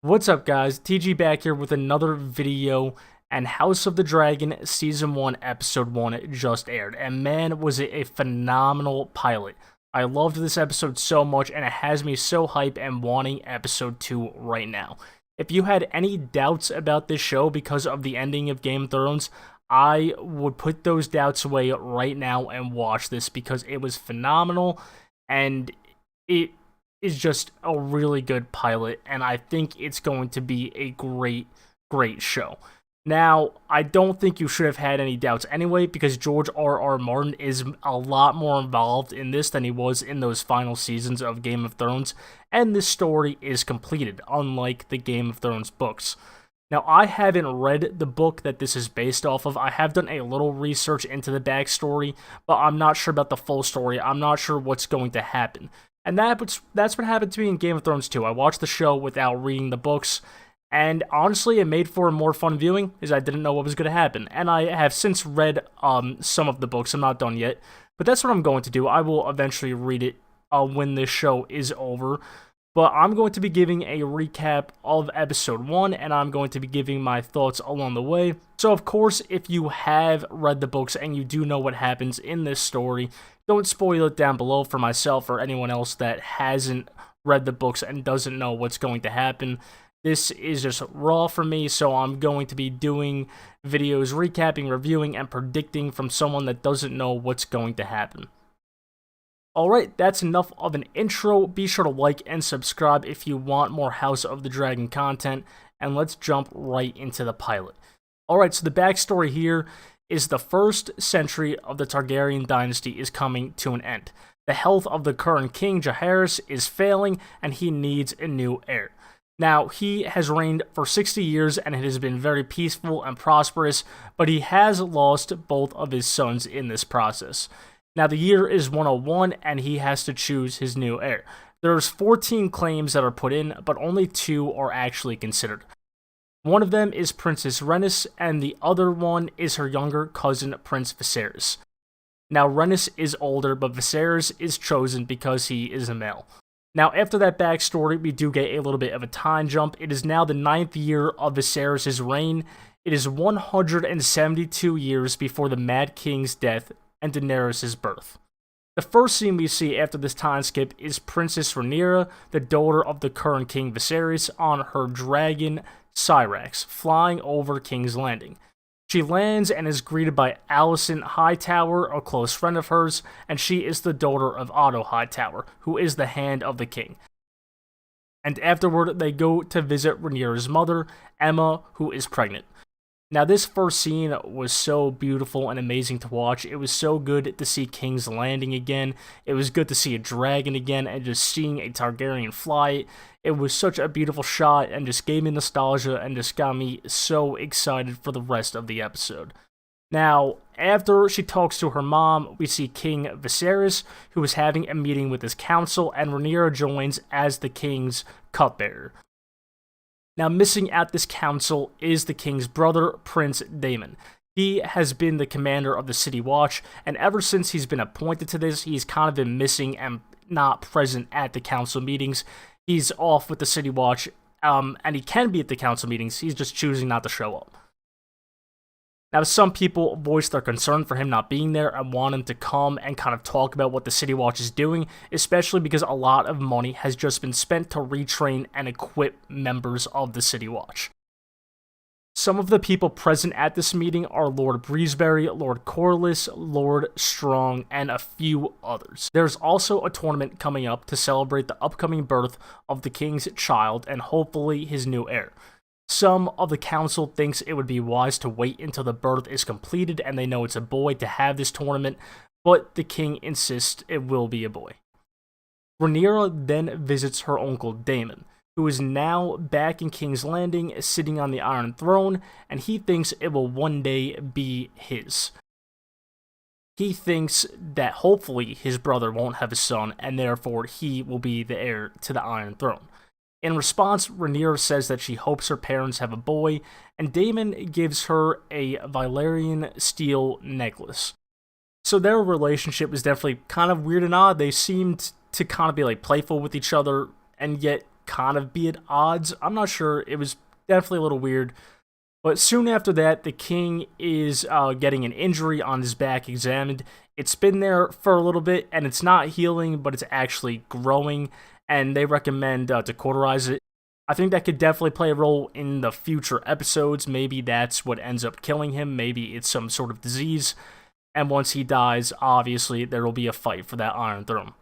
What's up, guys? TG back here with another video, and House of the Dragon Season 1 Episode 1 just aired, and man, was it a phenomenal pilot. I loved this episode so much, and it has me so hyped and wanting Episode 2 right now. If you had any doubts about this show because of the ending of Game of Thrones, I would put those doubts away right now and watch this because it was phenomenal, and it is just a really good pilot, and I think it's going to be a great show. Now, I don't think you should have had any doubts anyway, because George R.R. Martin is a lot more involved in this than he was in those final seasons of Game of Thrones, and this story is completed, unlike the Game of Thrones books. Now, I haven't read the book that this is based off of. I have done a little research into the backstory, but I'm not sure about the full story. I'm not sure what's going to happen. And that's what happened to me in Game of Thrones too. I watched the show without reading the books, and honestly, it made for a more fun viewing, as I didn't know what was going to happen. And I have since read some of the books. I'm not done yet, but that's what I'm going to do. I will eventually read it when this show is over. But I'm going to be giving a recap of episode 1, and I'm going to be giving my thoughts along the way. So, of course, if you have read the books and you do know what happens in this story, don't spoil it down below for myself or anyone else that hasn't read the books and doesn't know what's going to happen. This is just raw for me, so I'm going to be doing videos recapping, reviewing, and predicting from someone that doesn't know what's going to happen. Alright, that's enough of an intro. Be sure to like and subscribe if you want more House of the Dragon content, and let's jump right into the pilot. Alright, so the backstory here is the first century of the Targaryen dynasty is coming to an end. The health of the current king, Jaehaerys, is failing, and he needs a new heir. Now, he has reigned for 60 years, and it has been very peaceful and prosperous, but he has lost both of his sons in this process. Now, the year is 101, and he has to choose his new heir. There's 14 claims that are put in, but only 2 are actually considered. One of them is Princess Rhaenys, and the other one is her younger cousin, Prince Viserys. Now, Rhaenys is older, but Viserys is chosen because he is a male. Now, after that backstory, we do get a little bit of a time jump. It is now the 9th year of Viserys' reign. It is 172 years before the Mad King's death and Daenerys' birth. The first scene we see after this time skip is Princess Rhaenyra, the daughter of the current King Viserys, on her dragon Syrax, flying over King's Landing. She lands and is greeted by Alicent Hightower, a close friend of hers, and she is the daughter of Otto Hightower, who is the hand of the king. And afterward, they go to visit Rhaenyra's mother, Aemma, who is pregnant. Now, this first scene was so beautiful and amazing to watch. It was so good to see King's Landing again. It was good to see a dragon again, and just seeing a Targaryen fly. It was such a beautiful shot, and just gave me nostalgia, and just got me so excited for the rest of the episode. Now, after she talks to her mom, we see King Viserys, who is having a meeting with his council, and Rhaenyra joins as the king's cupbearer. Now, missing at this council is the king's brother, Prince Daemon. He has been the commander of the City Watch, and ever since he's been appointed to this, he's kind of been missing and not present at the council meetings. He's off with the City Watch, and he can be at the council meetings, he's just choosing not to show up. Now, some people voice their concern for him not being there and want him to come and kind of talk about what the City Watch is doing, especially because a lot of money has just been spent to retrain and equip members of the City Watch. Some of the people present at this meeting are Lord Breezeberry, Lord Corlys, Lord Strong, and a few others. There's also a tournament coming up to celebrate the upcoming birth of the king's child and hopefully his new heir. Some of the council thinks it would be wise to wait until the birth is completed and they know it's a boy to have this tournament, but the king insists it will be a boy. Rhaenyra then visits her uncle Daemon, who is now back in King's Landing sitting on the Iron Throne, and he thinks it will one day be his. He thinks that hopefully his brother won't have a son, and therefore he will be the heir to the Iron Throne. In response, Rhaenyra says that she hopes her parents have a boy, and Daemon gives her a Valyrian steel necklace. So their relationship is definitely kind of weird and odd. They seemed to kind of be like playful with each other, and yet kind of be at odds. I'm not sure. It was definitely a little weird. But soon after that, the king is getting an injury on his back examined. It's been there for a little bit, and it's not healing, but it's actually growing, and they recommend to cauterize it. I think that could definitely play a role in the future episodes. Maybe that's what ends up killing him. Maybe it's some sort of disease. And once he dies, obviously, there will be a fight for that Iron Throne.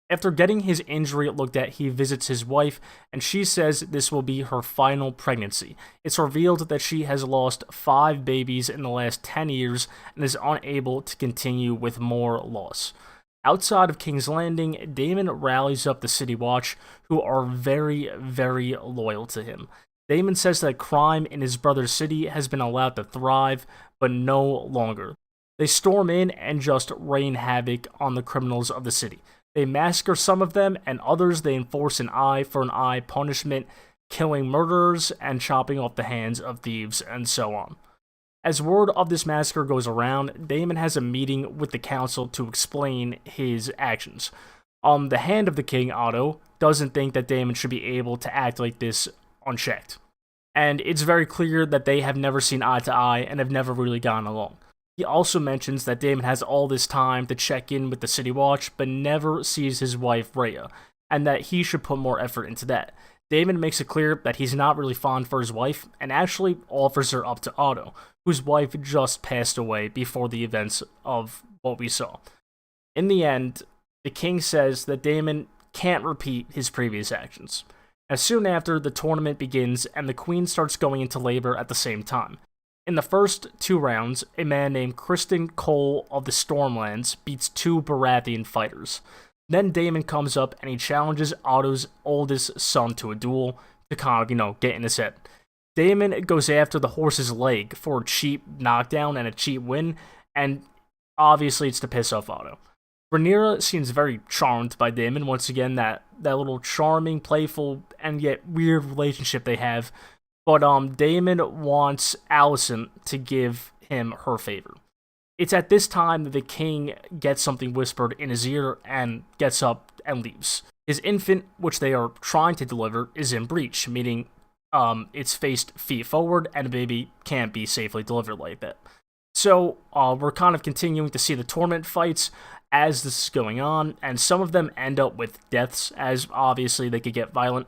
After getting his injury looked at, he visits his wife, and she says this will be her final pregnancy. It's revealed that she has lost 5 babies in the last 10 years and is unable to continue with more loss. Outside of King's Landing, Daemon rallies up the City Watch, who are very, very loyal to him. Daemon says that crime in his brother's city has been allowed to thrive, but no longer. They storm in and just rain havoc on the criminals of the city. They massacre some of them, and others they enforce an eye for an eye punishment, killing murderers and chopping off the hands of thieves, and so on. As word of this massacre goes around, Daemon has a meeting with the council to explain his actions. The Hand of the King, Otto, doesn't think that Daemon should be able to act like this unchecked. And it's very clear that they have never seen eye to eye and have never really gotten along. He also mentions that Daemon has all this time to check in with the City Watch, but never sees his wife, Rhea, and that he should put more effort into that. Daemon makes it clear that he's not really fond for his wife, and actually offers her up to Otto, whose wife just passed away before the events of what we saw. In the end, the king says that Daemon can't repeat his previous actions. As soon after, the tournament begins, and the queen starts going into labor at the same time. In the first 2 rounds, a man named Criston Cole of the Stormlands beats 2 Baratheon fighters. Then Daemon comes up and he challenges Otto's oldest son to a duel to kind of, get in his head. Daemon goes after the horse's leg for a cheap knockdown and a cheap win, and obviously it's to piss off Otto. Rhaenyra seems very charmed by Daemon. Once again, that little charming, playful, and yet weird relationship they have. But Daemon wants Alicent to give him her favor. It's at this time that the king gets something whispered in his ear and gets up and leaves. His infant, which they are trying to deliver, is in breach, meaning it's faced feet forward and a baby can't be safely delivered like that. So we're kind of continuing to see the tournament fights as this is going on, and some of them end up with deaths, as obviously they could get violent.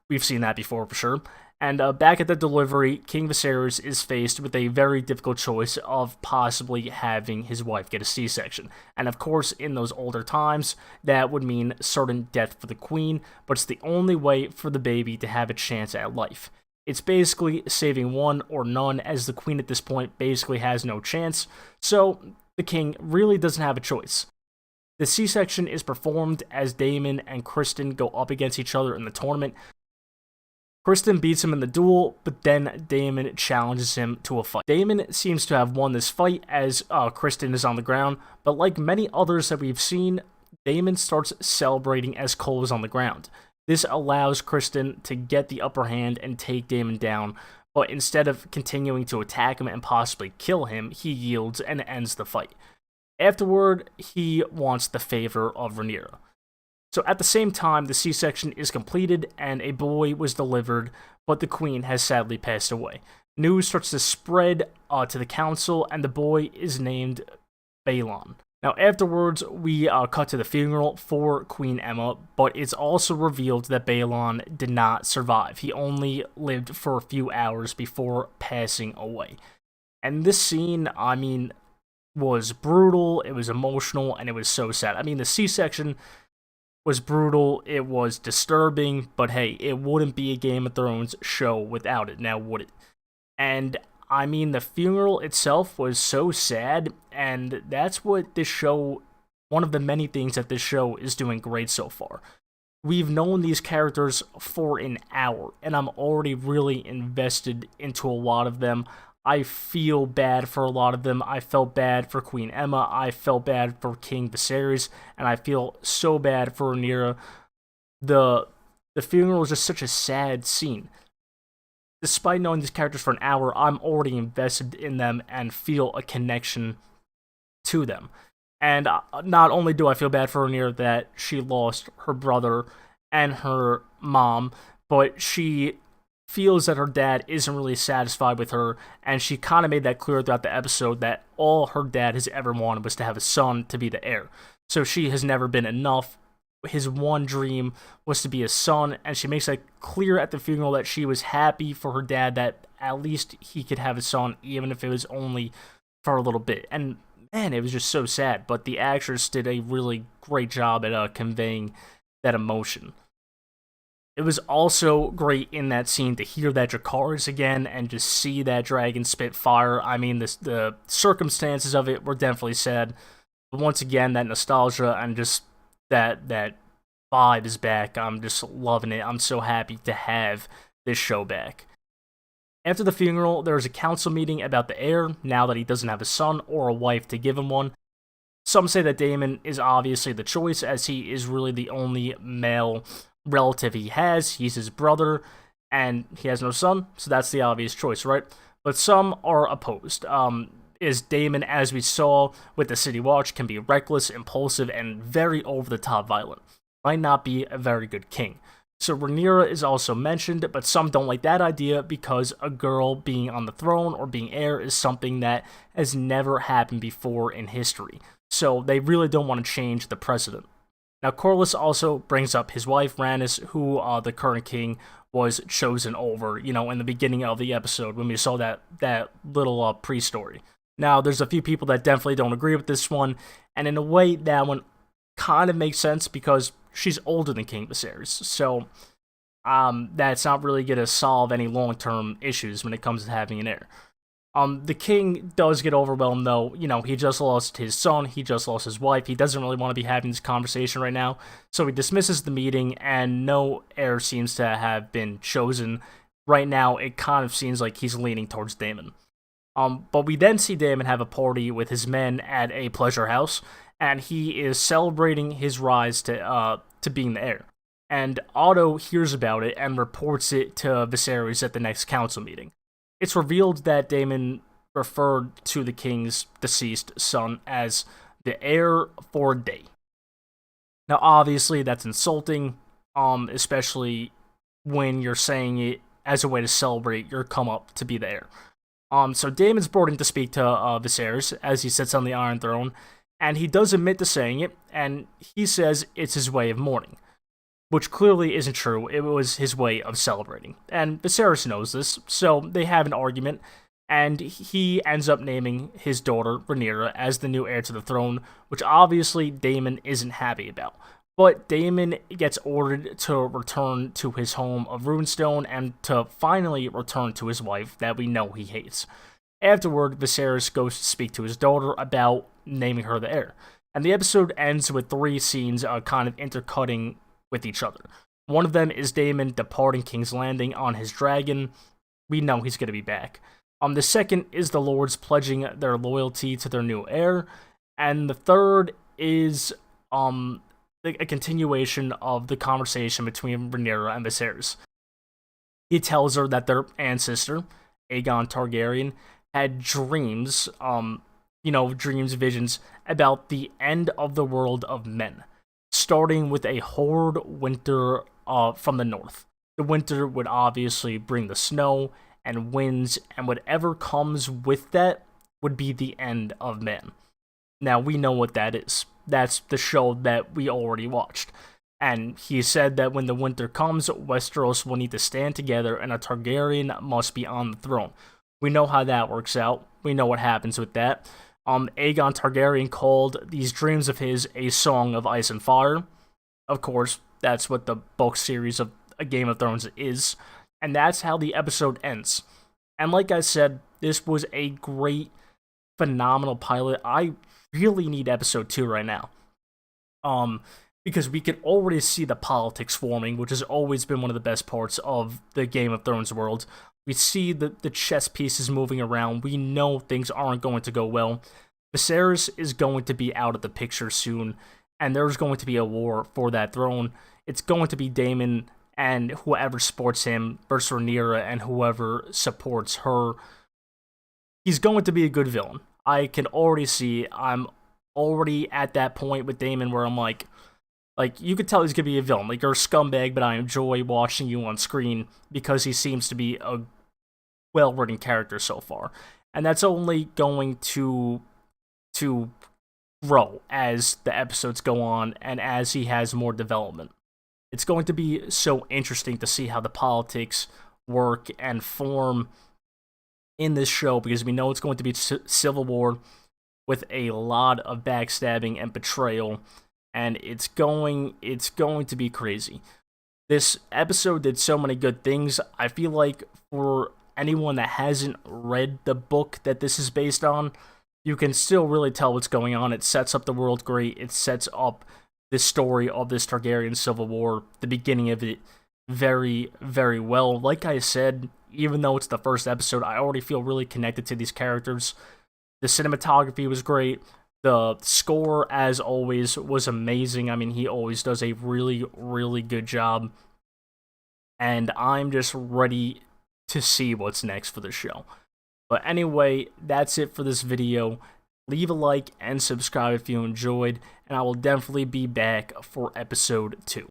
We've seen that before for sure. And back at the delivery, King Viserys is faced with a very difficult choice of possibly having his wife get a C-section. And of course, in those older times, that would mean certain death for the queen, but it's the only way for the baby to have a chance at life. It's basically saving one or none, as the queen at this point basically has no chance, so the king really doesn't have a choice. The C-section is performed as Daemon and Criston go up against each other in the tournament. Criston beats him in the duel, but then Daemon challenges him to a fight. Daemon seems to have won this fight as Criston is on the ground, but like many others that we've seen, Daemon starts celebrating as Cole is on the ground. This allows Criston to get the upper hand and take Daemon down, but instead of continuing to attack him and possibly kill him, he yields and ends the fight. Afterward, he wants the favor of Rhaenyra. So at the same time, the C-section is completed and a boy was delivered, but the queen has sadly passed away. News starts to spread to the council, and the boy is named Balon. Now afterwards, we cut to the funeral for Queen Aemma, but it's also revealed that Balon did not survive. He only lived for a few hours before passing away. And this scene, was brutal, it was emotional, and it was so sad. The C-section was brutal, it was disturbing, but hey, it wouldn't be a Game of Thrones show without it, now would it? And the funeral itself was so sad, and that's what this show, one of the many things that this show is doing great so far. We've known these characters for an hour, and I'm already really invested into a lot of them. I feel bad for a lot of them. I felt bad for Queen Aemma, I felt bad for King Viserys, and I feel so bad for Rhaenyra. The funeral is just such a sad scene. Despite knowing these characters for an hour, I'm already invested in them and feel a connection to them. And not only do I feel bad for Rhaenyra that she lost her brother and her mom, but she feels that her dad isn't really satisfied with her, and she kind of made that clear throughout the episode that all her dad has ever wanted was to have a son to be the heir. So she has never been enough. His one dream was to be a son, and she makes that clear at the funeral that she was happy for her dad that at least he could have a son, even if it was only for a little bit. And man, it was just so sad, but the actress did a really great job at conveying that emotion. It was also great in that scene to hear that Dracarys again and just see that dragon spit fire. I mean, the circumstances of it were definitely sad, but once again, that nostalgia and just that vibe is back. I'm just loving it. I'm so happy to have this show back. After the funeral, there was a council meeting about the heir, now that he doesn't have a son or a wife to give him one. Some say that Daemon is obviously the choice, as he is really the only male relative he has. He's his brother, and he has no son, so that's the obvious choice, right? But some are opposed. Is Daemon, as we saw with the City Watch, can be reckless, impulsive, and very over-the-top violent. Might not be a very good king. So Rhaenyra is also mentioned, but some don't like that idea because a girl being on the throne or being heir is something that has never happened before in history. So they really don't want to change the precedent. Now, Corlys also brings up his wife, Rhaenys, who the current king was chosen over, in the beginning of the episode when we saw that little pre-story. Now, there's a few people that definitely don't agree with this one, and in a way, that one kind of makes sense because she's older than King Viserys, so that's not really going to solve any long-term issues when it comes to having an heir. The king does get overwhelmed, though. He just lost his son, he just lost his wife, he doesn't really want to be having this conversation right now, so he dismisses the meeting, and no heir seems to have been chosen. Right now, it kind of seems like he's leaning towards Daemon. But we then see Daemon have a party with his men at a pleasure house, and he is celebrating his rise to being the heir. And Otto hears about it and reports it to Viserys at the next council meeting. It's revealed that Daemon referred to the king's deceased son as the heir for a day. Now, obviously, that's insulting, especially when you're saying it as a way to celebrate your come up to be the heir. So Daemon's brought in to speak to Viserys as he sits on the Iron Throne, and he does admit to saying it, and he says it's his way of mourning, which clearly isn't true. It was his way of celebrating, and Viserys knows this, so they have an argument, and he ends up naming his daughter, Rhaenyra, as the new heir to the throne, which obviously Daemon isn't happy about. But Daemon gets ordered to return to his home of Runestone and to finally return to his wife that we know he hates. Afterward, Viserys goes to speak to his daughter about naming her the heir. And the episode ends with 3 scenes kind of intercutting with each other. One of them is Daemon departing King's Landing on his dragon. We know he's going to be back. The second is the lords pledging their loyalty to their new heir. And the third is a continuation of the conversation between Rhaenyra and Viserys. He tells her that their ancestor, Aegon Targaryen, had dreams, visions about the end of the world of men, starting with a horrid winter from the north. The winter would obviously bring the snow and winds, and whatever comes with that would be the end of men. Now, we know what that is. That's the show that we already watched. And he said that when the winter comes, Westeros will need to stand together and a Targaryen must be on the throne. We know how that works out. We know what happens with that. Aegon Targaryen called these dreams of his a song of ice and fire. Of course, that's what the book series of A Game of Thrones is. And that's how the episode ends. And like I said, this was a great, phenomenal pilot. I really need episode 2 right now. Because we can already see the politics forming, which has always been one of the best parts of the Game of Thrones world. We see the chess pieces moving around. We know things aren't going to go well. Viserys is going to be out of the picture soon, and there's going to be a war for that throne. It's going to be Daemon and whoever supports him versus Rhaenyra and whoever supports her. He's going to be a good villain. I can already see. I'm already at that point with Daemon where I'm like, Like, you could tell he's gonna be a villain. Like, you're a scumbag, but I enjoy watching you on screen because he seems to be a well-written character so far. And that's only going to grow as the episodes go on and as he has more development. It's going to be so interesting to see how the politics work and form in this show, because we know it's going to be civil war with a lot of backstabbing and betrayal, and it's going to be crazy. This episode did so many good things. I feel like for anyone that hasn't read the book that this is based on, you can still really tell what's going on. It sets up the world great. It sets up this story of this Targaryen civil war, the beginning of it, very, very well. Like I said, even though it's the first episode, I already feel really connected to these characters. The cinematography was great. The score, as always, was amazing. I mean, he always does a really, really good job. And I'm just ready to see what's next for the show. But anyway, that's it for this video. Leave a like and subscribe if you enjoyed, and I will definitely be back for episode 2.